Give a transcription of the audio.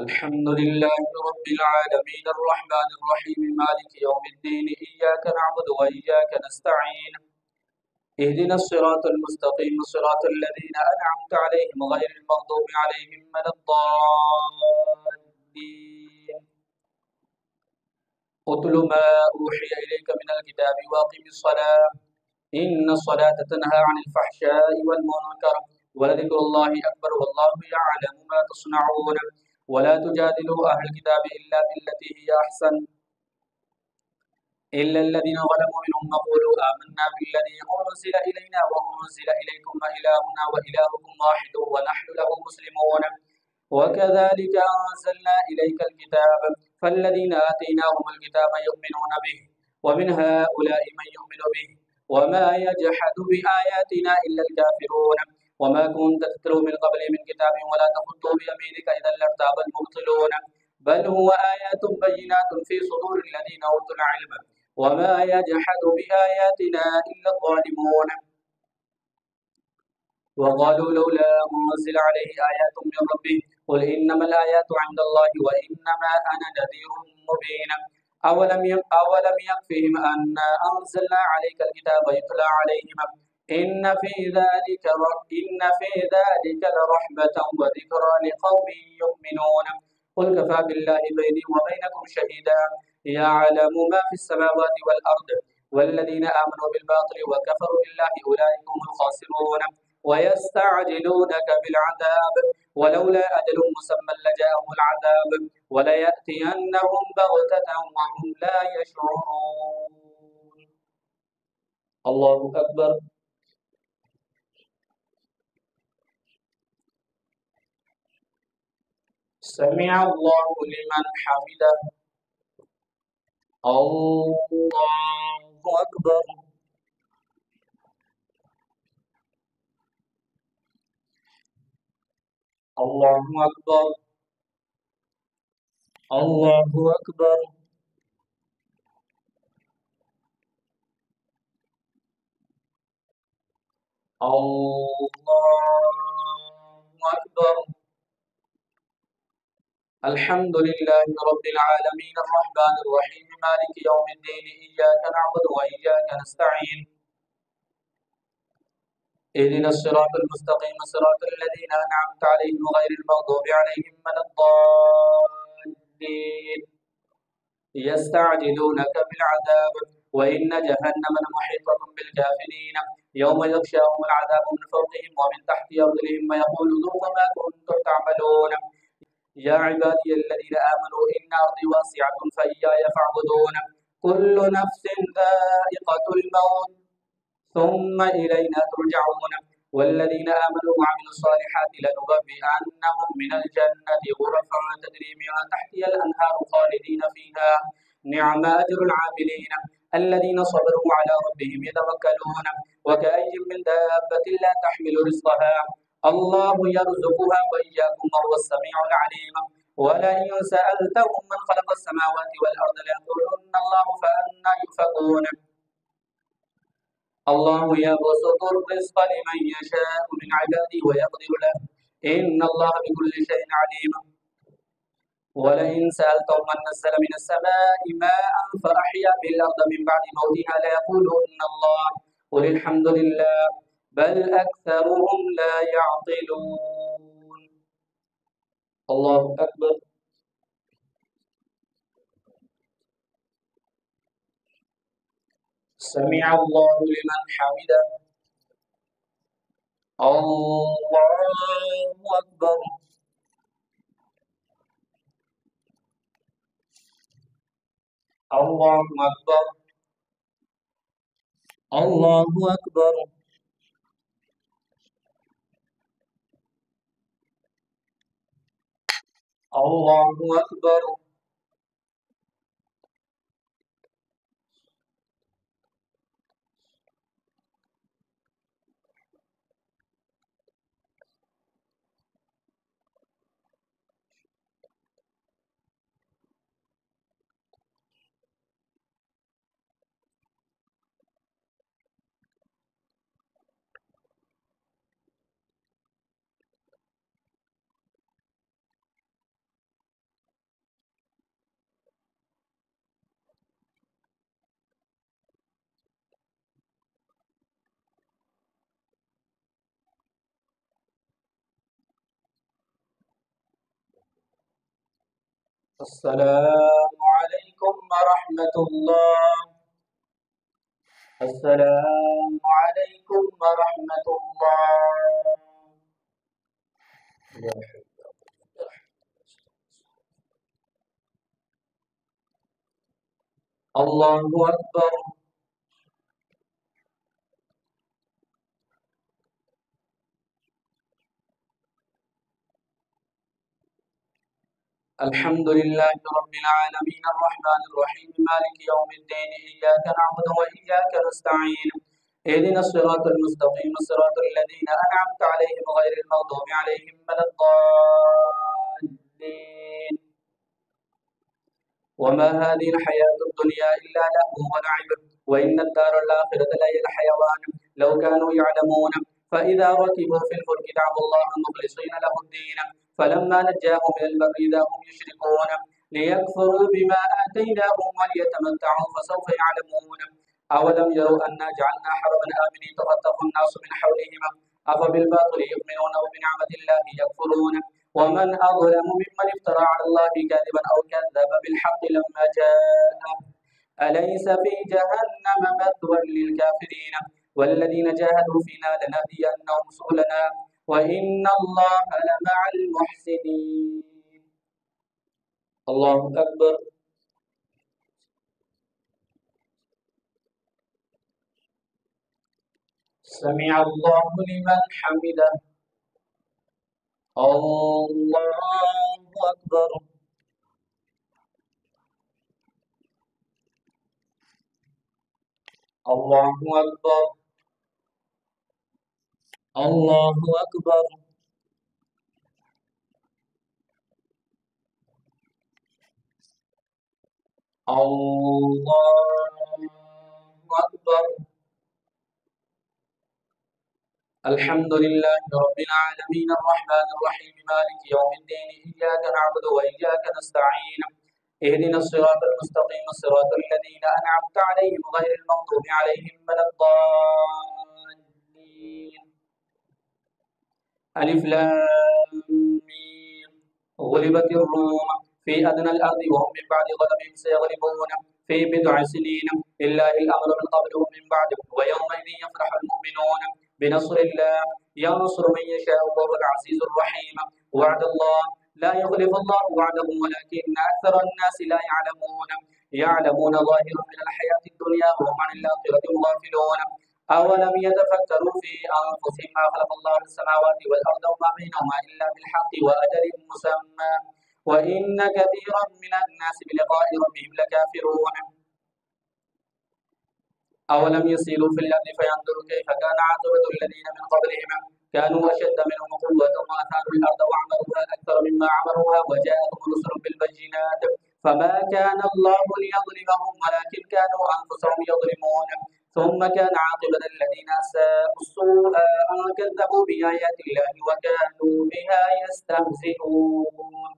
الحمد لله رب العالمين الرحمن الرحيم مالك يوم الدين إياك نعبد وإياك نستعين اهدنا الصراط المستقيم صراط الذين أنعمت عليهم غير المغضوب عليهم ولا الضالين اتل ما أوحي إليك من الكتاب وأقم الصلاة إن الصلاة تنهى عن الفحشاء والمنكر ولذكر الله أكبر والله يعلم ما تصنعون ولا تجادلوا أهل الكتاب إلا بالتي هي أحسن إلا الذين ظلموا منهم فقولوا آمنا بالذي أنزل إلينا وأنزل إليكم وإلهنا وإلهكم واحد ونحن له مسلمون وكذلك أنزلنا إليك الكتاب فالذين آتيناهم الكتاب يؤمنون به ومن هؤلاء من يؤمن به وما يجحد بآياتنا إلا الكافرون وما كنت تتلو من قبل من كتاب ولا تخطه بيمينك إذا لارتاب المبطلون بل هو آيات بينات في صدور الذين أوتوا العلم وما يجحد بآياتنا إلا الظالمون وقالوا لولا أنزل عليه آيات من ربه قل إنما الآيات عند الله وإنما أنا نذير مبين أولم يكفهم أنا أنزلنا عليك الكتاب يتلى عليهم إن في ذلك لرحمة وذكرى لقوم يؤمنون قل كفى بالله بيني وبينكم شهيدا يعلم ما في السماوات والأرض والذين آمنوا بالباطل وكفروا بالله أولئك هم الخاسرون ويستعجلونك بالعذاب ولولا أجل مسمى لجاءهم العذاب وليأتينهم بغتة وهم لا يشعرون. الله أكبر. سمع الله لمن حمده. الله أكبر. الله أكبر. الله أكبر. الله أكبر. الحمد لله رب العالمين الرحمن الرحيم مالك يوم الدين إياك نعبد وإياك نستعين اهدنا الصراط المستقيم صراط الذين أنعمت عليهم غير المغضوب عليهم ولا الضالين يستعجلونك بالعذاب وإن جهنم لمحيطة بالكافرين يوم يغشاهم العذاب من فوقهم ومن تحت أرجلهم ويقول ذوقوا ما كنتم تعملون يا عبادي الذين آمنوا إن أرضي واسعة فإياي فاعبدون كل نفس ذائقة الموت ثم إلينا ترجعون والذين آمنوا وعملوا الصالحات لنبوئنهم من الجنة غرفا تجري من تحتها الأنهار خالدين فيها نعم أجر العاملين الذين صبروا على ربهم يتوكلون وكأي من دابة لا تحمل رزقها الله يرزقها وإياكم وهو السميع العليم ولئن سألتهم من خلق السماوات والأرض ليقولن الله فأنى يؤفكون الله يبسط الرزق لمن يشاء من عباده ويقدر له إن الله بكل شيء عليم ولئن سألتهم من نزل من السماء ماء فأحيا به الأرض من بعد موتها ليقولن الله قل الحمد لله بل أكثرهم لا يعقلون. الله أكبر. سمع الله لمن حمده. الله أكبر. الله أكبر. الله أكبر. الله أكبر. السلام عليكم ورحمة الله. السلام عليكم ورحمة الله. الله أكبر. الحمد لله رب العالمين الرحمن الرحيم مالك يوم الدين إياك نعبد وإياك نستعين اهدنا الصراط المستقيم صراط الذين أنعمت عليهم غير المغضوب عليهم ولا الضالين. وما هذه الحياة الدنيا إلا لهو ولعب وإن الدار الآخرة لهي الحيوان لو كانوا يعلمون. فإذا ركبوا في الفلك دعوا الله مخلصين له الدين فلما نجاهم إلى البر إذا هم يشركون ليكفروا بما آتيناهم وليتمتعوا فسوف يعلمون. أولم يروا أنا جعلنا حرما آمنين يتخطف الناس من حولهم أفبالباطل يؤمنون وبنعمة الله يكفرون. ومن أظلم ممن افترى على الله كذبا أو كذب بالحق لما جاءه أليس في جهنم مثوى للكافرين والذين جاهدوا فينا لنهدينهم سبلنا وإن الله لمع المحسنين. الله أكبر. سمع الله لمن حمده. الله أكبر. الله أكبر. الله أكبر. الله أكبر. الحمد لله رب العالمين الرحمن الرحيم مالك يوم الدين إياك نعبد وإياك نستعين اهدنا الصراط المستقيم صراط الذين أنعمت عليهم غير المغضوب عليهم ولا الضالين. ألف لام ميم. غلبت الروم في أدنى الأرض وهم من بعد غلبهم سيغلبون في بضع سنين لله الأمر من قبل ومن بعد ويومئذ يفرح المؤمنون بنصر الله ينصر من يشاء وهو العزيز الرحيم. وعد الله لا يخلف الله وعده ولكن أكثر الناس لا يعلمون. يعلمون ظاهرا من الحياة الدنيا وهم عن الآخرة غافلون. أولم يتفكروا في أنفسهم ما خلق الله السماوات والأرض وما بينهما إلا بالحق وأجل مسمى وإن كثيرا من الناس بلقاء ربهم لكافرون. أولم يسيروا في الأرض فينظروا كيف كان عاقبة الذين من قبلهم كانوا أشد منهم قوة وآثاروا الأرض وعمروها أكثر مما عمروها وجاءتهم رسل بالبينات فما كان الله ليظلمهم ولكن كانوا أنفسهم يظلمون. ثم كان عاقبة الذين أساءوا السوء أن كذبوا بآيات الله وكانوا بها يستهزئون.